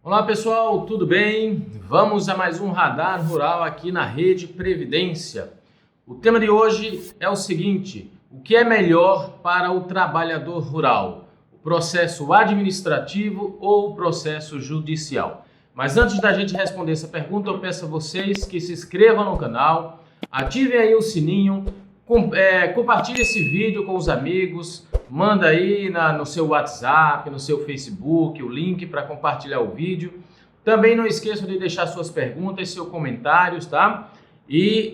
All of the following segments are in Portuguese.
Olá pessoal, tudo bem? Vamos a mais um Radar Rural aqui na Rede Previdência. O tema de hoje é o seguinte: o que é melhor para o trabalhador rural? O processo administrativo ou o processo judicial? Mas antes da gente responder essa pergunta, eu peço a vocês que se inscrevam no canal, ativem aí o sininho, compartilhe esse vídeo com os amigos, manda aí no seu WhatsApp, no seu Facebook, o link para compartilhar o vídeo. Também não esqueçam de deixar suas perguntas, seus comentários, tá? E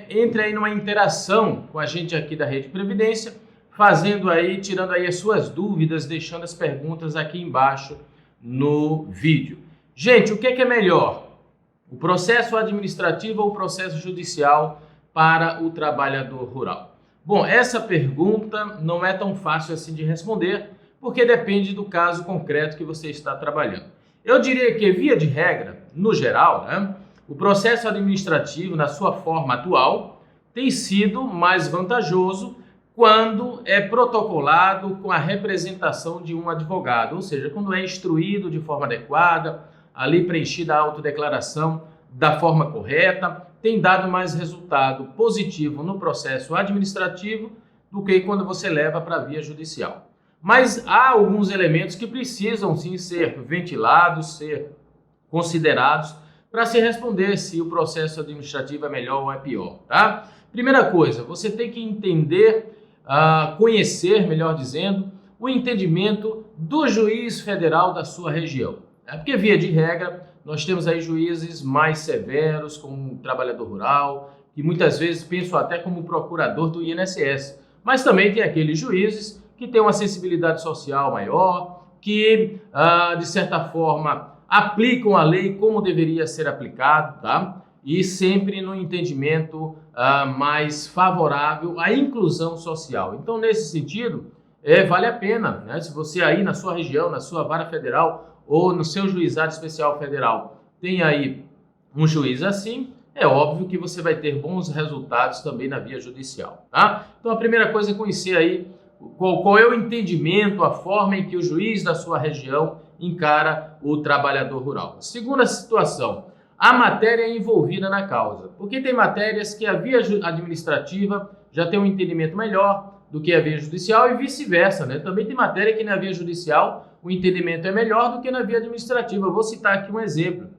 entre aí numa interação com a gente aqui da Rede Previdência, tirando aí as suas dúvidas, deixando as perguntas aqui embaixo no vídeo. Gente, o que é melhor? O processo administrativo ou o processo judicial para o trabalhador rural? Bom, essa pergunta não é tão fácil assim de responder, porque depende do caso concreto que você está trabalhando. Eu diria que, via de regra, no geral, o processo administrativo, na sua forma atual, tem sido mais vantajoso quando é protocolado com a representação de um advogado, ou seja, quando é instruído de forma adequada, ali preenchida a autodeclaração da forma correta, tem dado mais resultado positivo no processo administrativo do que quando você leva para a via judicial. Mas há alguns elementos que precisam sim ser ventilados, ser considerados para se responder se o processo administrativo é melhor ou é pior, tá? Primeira coisa, você tem que entender, conhecer, melhor dizendo, o entendimento do juiz federal da sua região. Porque, via de regra, nós temos aí juízes mais severos com o trabalhador rural, que muitas vezes pensam até como procurador do INSS. Mas também tem aqueles juízes que têm uma sensibilidade social maior, que, de certa forma, aplicam a lei como deveria ser aplicado, tá? E sempre no entendimento mais favorável à inclusão social. Então, nesse sentido, vale a pena, né? Se você aí na sua região, na sua vara federal, ou no seu juizado especial federal tem aí um juiz assim, é óbvio que você vai ter bons resultados também na via judicial, tá? Então a primeira coisa é conhecer aí qual é o entendimento, a forma em que o juiz da sua região encara o trabalhador rural. Segunda situação, a matéria envolvida na causa, porque tem matérias que a via administrativa já tem um entendimento melhor do que a via judicial e vice-versa, né? Também tem matéria que na via judicial o entendimento é melhor do que na via administrativa. Eu vou citar aqui um exemplo.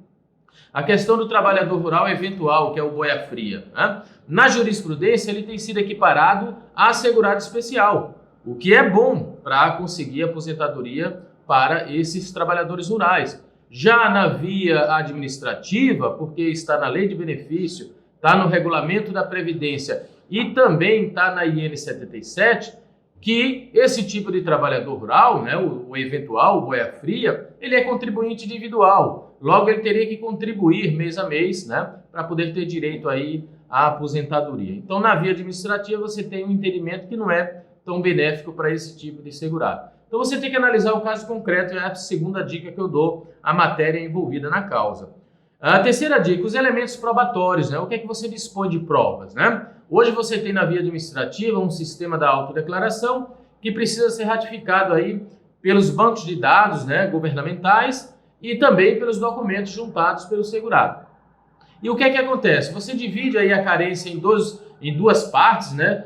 A questão do trabalhador rural eventual, que é o boia-fria, né? Na jurisprudência, ele tem sido equiparado a segurado especial, o que é bom para conseguir aposentadoria para esses trabalhadores rurais. Já na via administrativa, porque está na lei de benefício, está no regulamento da Previdência e também está na IN 77, que esse tipo de trabalhador rural, né, o eventual, o boia-fria, ele é contribuinte individual. Logo, ele teria que contribuir mês a mês, né, para poder ter direito aí à aposentadoria. Então, na via administrativa, você tem um entendimento que não é tão benéfico para esse tipo de segurado. Então, você tem que analisar o caso concreto, é a segunda dica que eu dou, a matéria envolvida na causa. A terceira dica, os elementos probatórios, né? O que é que você dispõe de provas, né? Hoje você tem na via administrativa um sistema da autodeclaração que precisa ser ratificado aí pelos bancos de dados, né, governamentais e também pelos documentos juntados pelo segurado. E o que é que acontece? Você divide aí a carência em duas partes, né?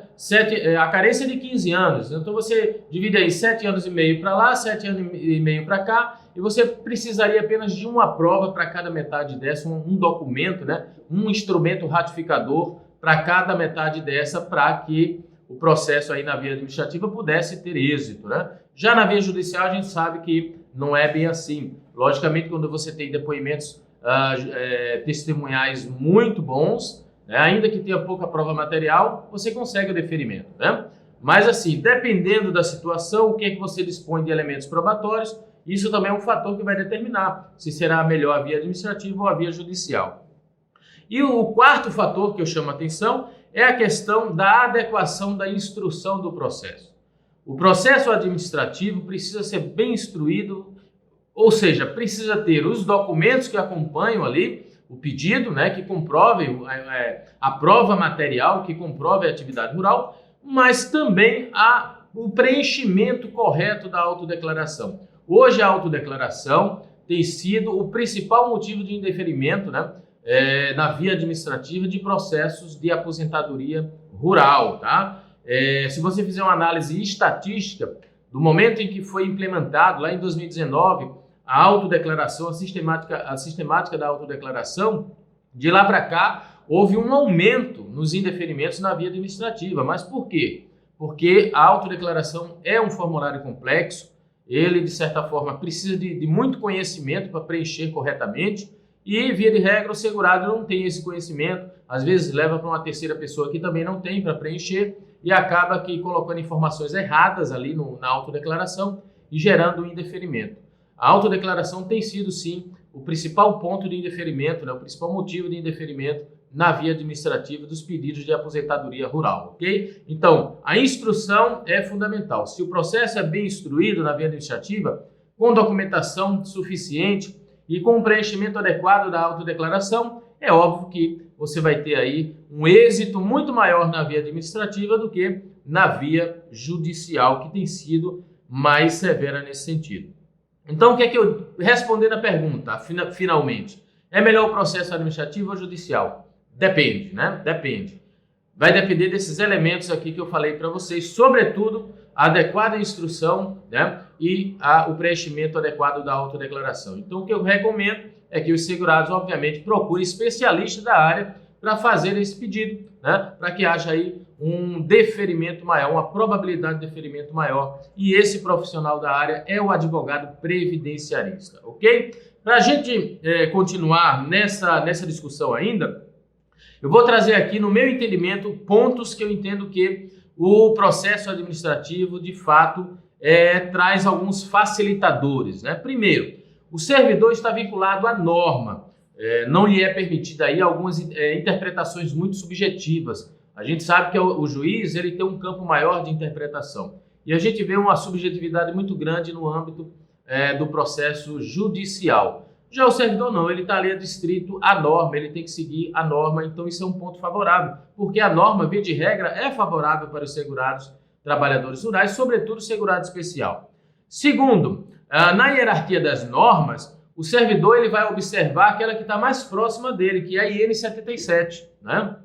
A carência é de 15 anos, então você divide aí 7 anos e meio para lá, 7 anos e meio para cá, e você precisaria apenas de uma prova para cada metade dessa, um documento, né? Um instrumento ratificador para cada metade dessa, para que o processo aí na via administrativa pudesse ter êxito, né? Já na via judicial a gente sabe que não é bem assim. Logicamente, quando você tem depoimentos testemunhais muito bons, né, ainda que tenha pouca prova material, você consegue o deferimento, né? Mas assim, dependendo da situação, o que é que você dispõe de elementos probatórios, isso também é um fator que vai determinar se será melhor a via administrativa ou a via judicial. E o quarto fator que eu chamo a atenção é a questão da adequação da instrução do processo. O processo administrativo precisa ser bem instruído, ou seja, precisa ter os documentos que acompanham ali o pedido, né, que comprove a prova material, que comprove a atividade rural, mas também o preenchimento correto da autodeclaração. Hoje a autodeclaração tem sido o principal motivo de indeferimento, né, na via administrativa de processos de aposentadoria rural, tá? Se você fizer uma análise estatística do momento em que foi implementado, lá em 2019, a autodeclaração, a sistemática da autodeclaração, de lá para cá, houve um aumento nos indeferimentos na via administrativa. Mas por quê? Porque a autodeclaração é um formulário complexo, ele, de certa forma, precisa de muito conhecimento para preencher corretamente e, via de regra, o segurado não tem esse conhecimento, às vezes leva para uma terceira pessoa que também não tem para preencher e acaba aqui colocando informações erradas ali na autodeclaração e gerando um indeferimento. A autodeclaração tem sido, sim, o principal ponto de indeferimento, né, o principal motivo de indeferimento na via administrativa dos pedidos de aposentadoria rural, ok? Então, a instrução é fundamental. Se o processo é bem instruído na via administrativa, com documentação suficiente e com o preenchimento adequado da autodeclaração, é óbvio que você vai ter aí um êxito muito maior na via administrativa do que na via judicial, que tem sido mais severa nesse sentido. Então, o que é que eu respondendo a pergunta, finalmente? É melhor o processo administrativo ou judicial? Depende, né? Depende. Vai depender desses elementos aqui que eu falei para vocês, sobretudo a adequada instrução, né? E o preenchimento adequado da autodeclaração. Então, o que eu recomendo é que os segurados, obviamente, procurem especialistas da área para fazer esse pedido, né? Para que haja aí um deferimento maior, uma probabilidade de deferimento maior. E esse profissional da área é o advogado previdenciarista, ok? Para a gente continuar nessa discussão ainda, eu vou trazer aqui, no meu entendimento, pontos que eu entendo que o processo administrativo, de fato, traz alguns facilitadores, né? Primeiro, o servidor está vinculado à norma. Não lhe é permitida aí algumas interpretações muito subjetivas. A gente sabe que o juiz ele tem um campo maior de interpretação. E a gente vê uma subjetividade muito grande no âmbito do processo judicial. Já o servidor não, ele está ali adstrito à norma, ele tem que seguir a norma, então isso é um ponto favorável, porque a norma, via de regra, é favorável para os segurados trabalhadores rurais, sobretudo segurado especial. Segundo, na hierarquia das normas, o servidor ele vai observar aquela que está mais próxima dele, que é a IN 77, né?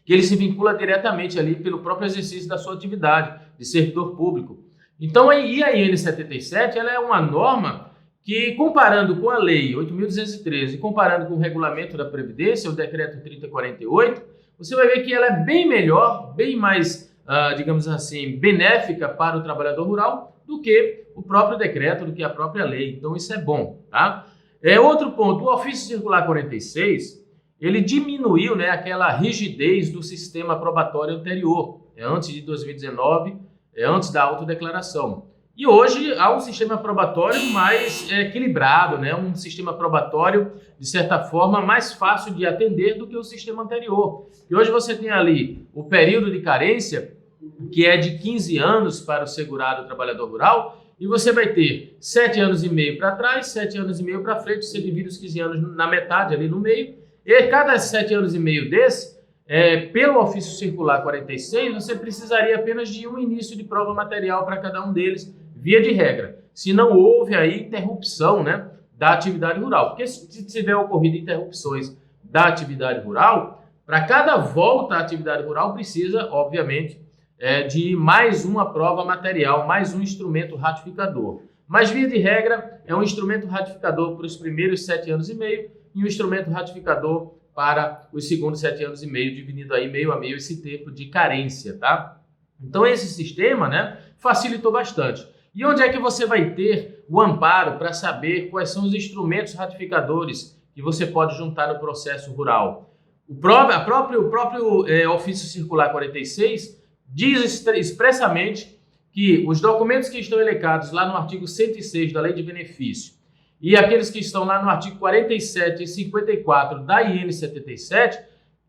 Que ele se vincula diretamente ali pelo próprio exercício da sua atividade de servidor público. Então, a IN 77 ela é uma norma que, comparando com a Lei 8.213 comparando com o Regulamento da Previdência, o Decreto 3048, você vai ver que ela é bem melhor, bem mais, digamos assim, benéfica para o trabalhador rural do que o próprio decreto, do que a própria lei. Então, isso é bom, tá? Outro ponto, o Ofício Circular 46, ele diminuiu, né, aquela rigidez do sistema probatório anterior, antes de 2019, antes da autodeclaração. E hoje há um sistema probatório mais equilibrado, né? Um sistema probatório, de certa forma, mais fácil de atender do que o sistema anterior. E hoje você tem ali o período de carência, que é de 15 anos para o segurado trabalhador rural, e você vai ter 7 anos e meio para trás, 7 anos e meio para frente, você divide os 15 anos na metade, ali no meio, e cada 7 anos e meio desse, pelo Ofício Circular 46, você precisaria apenas de um início de prova material para cada um deles, via de regra, se não houve aí interrupção, né, da atividade rural. Porque se tiver ocorrido interrupções da atividade rural, para cada volta à atividade rural precisa, obviamente, de mais uma prova material, mais um instrumento ratificador. Mas, via de regra, é um instrumento ratificador para os primeiros 7 anos e meio e um instrumento ratificador para os segundos 7 anos e meio, dividindo aí meio a meio esse tempo de carência, tá? Então, esse sistema, né, facilitou bastante. E onde é que você vai ter o amparo para saber quais são os instrumentos ratificadores que você pode juntar no processo rural? O próprio Ofício Circular 46 diz expressamente que os documentos que estão elencados lá no artigo 106 da Lei de Benefício e aqueles que estão lá no artigo 47 e 54 da IN 77,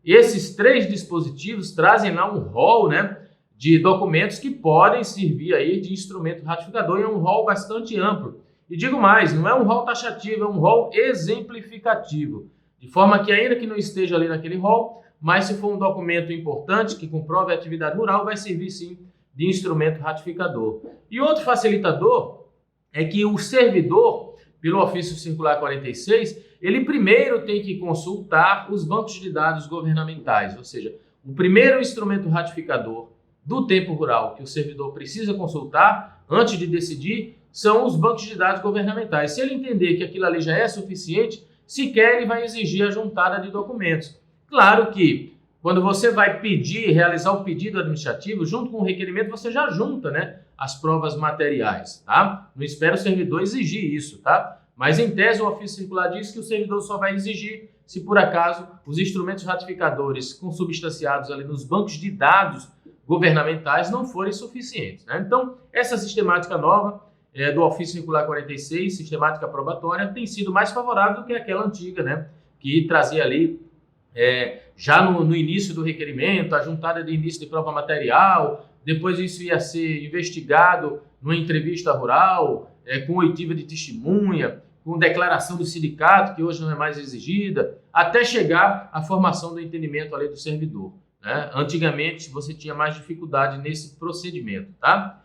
esses 3 dispositivos trazem lá um rol, né, de documentos que podem servir aí de instrumento ratificador, e é um rol bastante amplo. E digo mais, não é um rol taxativo, é um rol exemplificativo, de forma que ainda que não esteja ali naquele rol, mas se for um documento importante que comprove a atividade rural, vai servir sim de instrumento ratificador. E outro facilitador é que o servidor pelo ofício circular 46, ele primeiro tem que consultar os bancos de dados governamentais, ou seja, o primeiro instrumento ratificador do tempo rural que o servidor precisa consultar antes de decidir são os bancos de dados governamentais. Se ele entender que aquilo ali já é suficiente, sequer ele vai exigir a juntada de documentos. Claro que quando você vai realizar o pedido administrativo, junto com o requerimento, você já junta, né, as provas materiais, tá? Não espera o servidor exigir isso, tá? Mas em tese o ofício circular diz que o servidor só vai exigir se por acaso os instrumentos ratificadores consubstanciados ali nos bancos de dados governamentais não forem suficientes, né? Então, essa sistemática nova do ofício circular 46, sistemática probatória, tem sido mais favorável do que aquela antiga, né, que trazia ali já no início do requerimento, a juntada de indício de prova material, depois isso ia ser investigado numa entrevista rural, com oitiva de testemunha, com declaração do sindicato, que hoje não é mais exigida, até chegar à formação do entendimento ali do servidor, né? Antigamente você tinha mais dificuldade nesse procedimento, tá?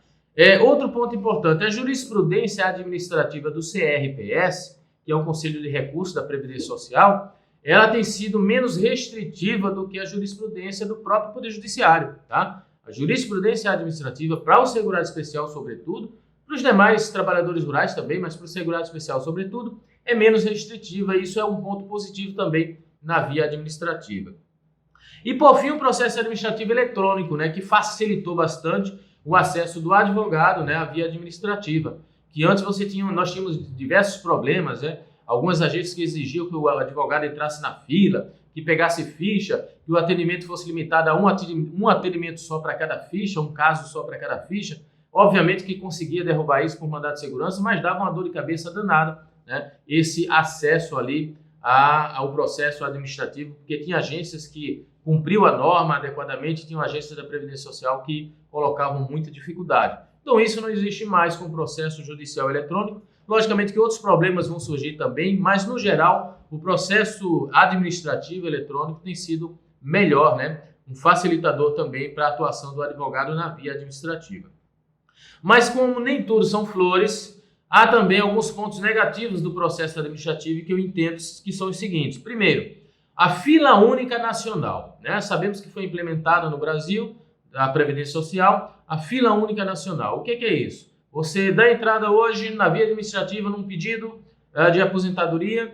Outro ponto importante, a jurisprudência administrativa do CRPS, que é o Conselho de Recursos da Previdência Social, ela tem sido menos restritiva do que a jurisprudência do próprio Poder Judiciário, tá? A jurisprudência administrativa para o segurado especial, sobretudo, para os demais trabalhadores rurais também, mas para o segurado especial, sobretudo, é menos restritiva e isso é um ponto positivo também na via administrativa. E, por fim, o processo administrativo eletrônico, né, que facilitou bastante o acesso do advogado, né, à via administrativa, que antes nós tínhamos diversos problemas, né? Algumas agências que exigiam que o advogado entrasse na fila, que pegasse ficha, que o atendimento fosse limitado a um atendimento só para cada ficha, um caso só para cada ficha. Obviamente que conseguia derrubar isso por mandado de segurança, mas dava uma dor de cabeça danada, né, esse acesso ali ao processo administrativo, porque tinha agências que cumpriam a norma adequadamente, tinham agências da Previdência Social que colocavam muita dificuldade. Então isso não existe mais com o processo judicial eletrônico. Logicamente que outros problemas vão surgir também, mas no geral o processo administrativo eletrônico tem sido melhor, né? Um facilitador também para a atuação do advogado na via administrativa. Mas como nem tudo são flores, há também alguns pontos negativos do processo administrativo que eu entendo que são os seguintes. Primeiro, a fila única nacional, né? Sabemos que foi implementada no Brasil a Previdência Social, a fila única nacional. O que é isso? Você dá entrada hoje na via administrativa num pedido de aposentadoria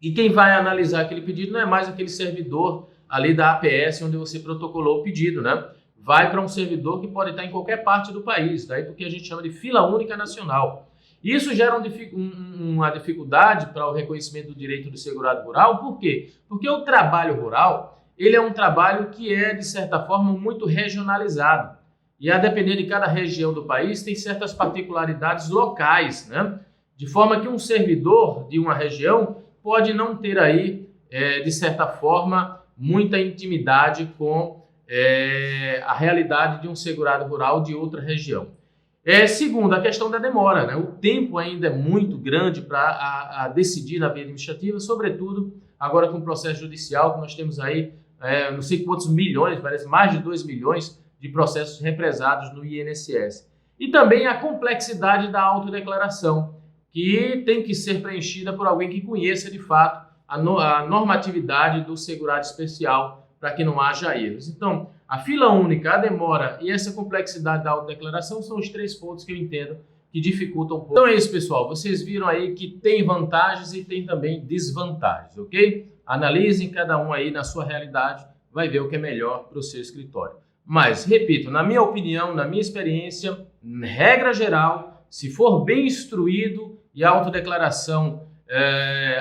e quem vai analisar aquele pedido não é mais aquele servidor ali da APS onde você protocolou o pedido, né? Vai para um servidor que pode estar em qualquer parte do país, daí porque a gente chama de fila única nacional. Isso gera uma dificuldade para o reconhecimento do direito do segurado rural, por quê? Porque o trabalho rural, ele é um trabalho que é, de certa forma, muito regionalizado. E a depender de cada região do país, tem certas particularidades locais, né? De forma que um servidor de uma região pode não ter aí, de certa forma, muita intimidade com a realidade de um segurado rural de outra região. Segundo, a questão da demora, né? O tempo ainda é muito grande para decidir na via administrativa, sobretudo agora com o processo judicial, que nós temos aí, não sei quantos milhões, parece mais de 2 milhões de processos represados no INSS. E também a complexidade da autodeclaração, que tem que ser preenchida por alguém que conheça de fato a normatividade do segurado especial para que não haja erros. Então, a fila única, a demora e essa complexidade da autodeclaração são os 3 pontos que eu entendo que dificultam um pouco. Então é isso, pessoal. Vocês viram aí que tem vantagens e tem também desvantagens, ok? Analisem cada um aí na sua realidade, vai ver o que é melhor para o seu escritório. Mas, repito, na minha opinião, na minha experiência, regra geral, se for bem instruído e a autodeclaração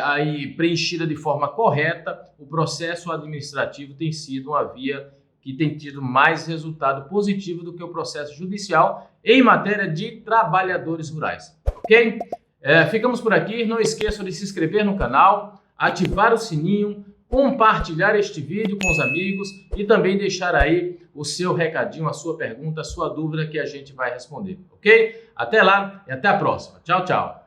aí preenchida de forma correta, o processo administrativo tem sido uma via que tem tido mais resultado positivo do que o processo judicial em matéria de trabalhadores rurais. Ok? Ficamos por aqui. Não esqueçam de se inscrever no canal, ativar o sininho, compartilhar este vídeo com os amigos e também deixar aí o seu recadinho, a sua pergunta, a sua dúvida que a gente vai responder. Ok? Até lá e até a próxima. Tchau, tchau.